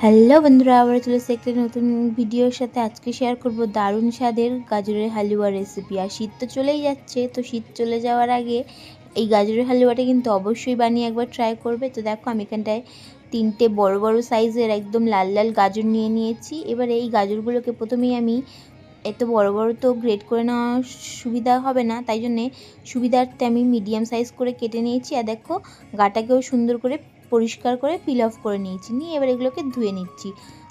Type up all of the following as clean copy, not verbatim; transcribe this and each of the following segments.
Hello বন্ধুরা, আবার চলে এসেছি একটা নতুন ভিডিওর সাথে। আজকে শেয়ার করব দারুণ স্বাদের গাজরের হালুয়া রেসিপি। আর শীত তো চলেই যাচ্ছে, তো শীত চলে যাওয়ার আগে এই গাজরের হালুয়াটা কিন্তু অবশ্যই বানিয়ে একবার ট্রাই করবে। তো দেখো আমি এখানটায় 3টে বড় বড় সাইজের একদম লাল লাল গাজর নিয়ে নিয়েছি। এবার এই গাজরগুলোকে প্রথমেই আমি এত বড় বড় তো গ্রেট করে নেওয়া সুবিধা হবে না, তাই জন্যে সুবিধার্থে আমি মিডিয়াম সাইজ করে কেটে নিয়েছি। আর দেখো গাটাকেও সুন্দর করে পরিষ্কার করে পিল অফ করে নিয়েছি। নিয়ে এবার এগুলোকে ধুয়ে নিচ্ছি।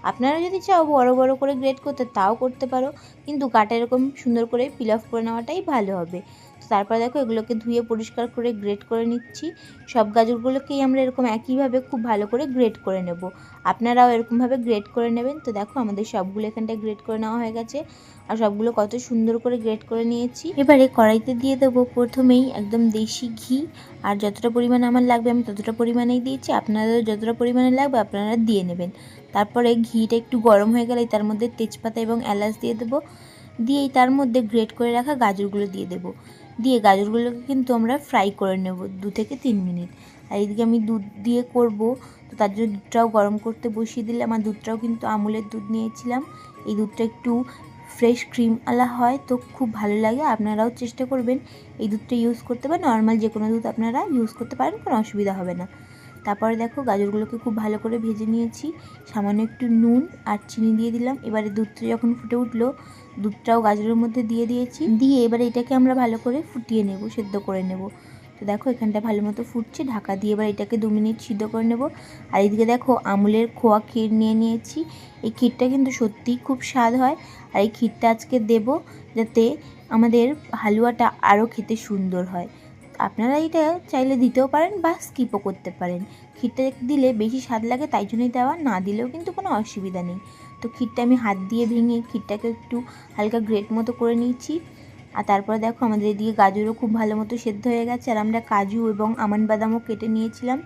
আপনারা যদি চাও বড় বড় করে গ্রেট করতে তাও করতে পারো, কিন্তু গাটা এরকম সুন্দর করে পিল অফ করে নেওয়াটাই ভালো হবে। তো তারপর দেখো এগুলোকে ধুয়ে পরিষ্কার করে গ্রেট করে নিচ্ছি। সব গাজরগুলোকেই আমরা এরকম একইভাবে খুব ভালো করে গ্রেট করে নেব। আপনারাও এরকমভাবে গ্রেট করে নেবেন। তো দেখো আমাদের সবগুলো এখানটায় গ্রেট করে নেওয়া হয়ে গেছে। আর সবগুলো কত সুন্দর করে গ্রেট করে নিয়েছি। এবারে কড়াইতে দিয়ে দেবো প্রথমেই একদম দেশি ঘি। আর যতটা পরিমাণে আমার লাগবে আমি ততটা পরিমাণেই দিয়েছি, আপনাদের যতটা পরিমাণে লাগবে আপনারা দিয়ে নেবেন। তারপরে ঘিটা একটু গরম হয়ে গেলে তার মধ্যে তেজপাতা এবং এলাচ দিয়ে দেবো। দিয়েই তার মধ্যে গ্রেট করে রাখা গাজরগুলো দিয়ে দেবো। দিয়ে গাজরগুলোকে কিন্তু আমরা ফ্রাই করে নেব 2 থেকে 3 মিনিট। আর এইদিকে আমি দুধ দিয়ে করব, তো তার জন্য দুধটাও গরম করতে বসিয়ে দিলাম। আর দুধটাও কিন্তু আমুলের দুধ নিয়েছিলাম। এই দুধটা একটু ফ্রেশ ক্রিম আলা হয়, তো খুব ভালো লাগে। আপনারাও চেষ্টা করবেন এই দুধটা ইউজ করতে, বা নর্মাল যে কোনো দুধ আপনারা ইউজ করতে পারেন, কোনো অসুবিধা হবে না। তারপরে দেখো গাজরগুলোকে খুব ভালো করে ভেজে নিয়েছি। সামান্য একটু নুন আর চিনি দিয়ে দিলাম। এবারে দুধটা যখন ফুটে উঠলো, দুধটাও গাজরের মধ্যে দিয়ে দিয়েছি। দিয়ে এবারে এটাকে আমরা ভালো করে ফুটিয়ে নেব, সেদ্ধ করে নেব। তো দেখো এখানটা ভালো মতো ফুটছে, ঢাকা দিয়ে এবার এটাকে 2 মিনিট সিদ্ধ করে নেব। আর এদিকে দেখো আমুলের খোয়া ক্ষীর নিয়ে নিয়েছি। এই ক্ষীরটা কিন্তু সত্যিই খুব স্বাদ হয়। আর এই ক্ষীরটা আজকে দেব, যাতে আমাদের হালুয়াটা আরও খেতে সুন্দর হয়। আপনারা এটা চাইলে দিতেও পারেন বা স্কিপও করতে পারেন। ক্ষীরটা দিলে বেশি স্বাদ লাগে, তাই জন্যই দেওয়া, না দিলেও কিন্তু কোনো অসুবিধা নেই। তো ক্ষীরটা আমি হাত দিয়ে ভেঙে ক্ষীরটাকে একটু হালকা গ্রেট মতো করে নিয়েছি। আর তারপরে দেখো আমাদের এদিকে গাজরও খুব ভালো মতো সেদ্ধ হয়ে গেছে। আর আমরা কাজু এবং আমন্ড বাদামও কেটে নিয়েছিলাম।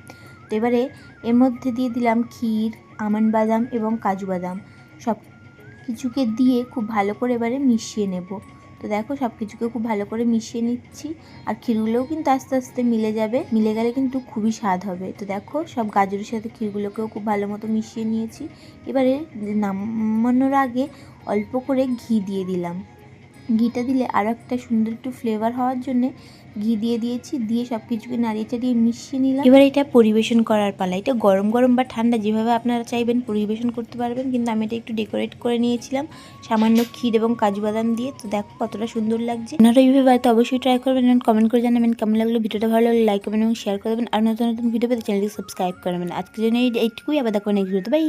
তো এবারে এর মধ্যে দিয়ে দিলাম ক্ষীর, আমন্ড বাদাম এবং কাজু বাদাম। সব কিছুকে দিয়ে খুব ভালো করে এবারে মিশিয়ে নেব। তো দেখো সব কিছুকে খুব ভালো করে মিশিয়ে নিচ্ছি। আর ক্ষীরগুলোও কিন্তু আস্তে আস্তে মিলে যাবে, মিলে গেলে কিন্তু খুবই স্বাদ হবে। তো দেখো সব গাজরের সাথে ক্ষীরগুলোকেও খুব ভালো মতো মিশিয়ে নিয়েছি। এবারে নামানোর আগে অল্প করে ঘি দিয়ে দিলাম। ঘিটা দিলে আরও একটা সুন্দর একটু ফ্লেভার হওয়ার জন্য ঘি দিয়ে দিয়েছি। দিয়ে সব কিছুকে নাড়িয়ে চাড়িয়ে মিশিয়ে নিলাম। এবার এটা পরিবেশন করার পালা। এটা গরম গরম বা ঠান্ডা যেভাবে আপনারা চাইবেন পরিবেশন করতে পারবেন, কিন্তু আমি এটা একটু ডেকোরেট করে নিয়েছিলাম সামান্য ক্ষীর এবং কাজু বাদাম দিয়ে। তো দেখো কতটা সুন্দর লাগছে। আপনারা এইভাবে বাড়িতে অবশ্যই ট্রাই করবেন এবং কমেন্ট করে জানাবেন কেমন লাগলো। ভিডিওটা ভালো লাগলে লাইক করবেন এবং শেয়ার করে দেবেন। আর নতুন নতুন ভিডিও পেতে চ্যানেলটি সাবস্ক্রাইব করবেন। আজকের জন্য এইটুকুই, আবার দেখো নেক্সট ভিডিওতে। বাই।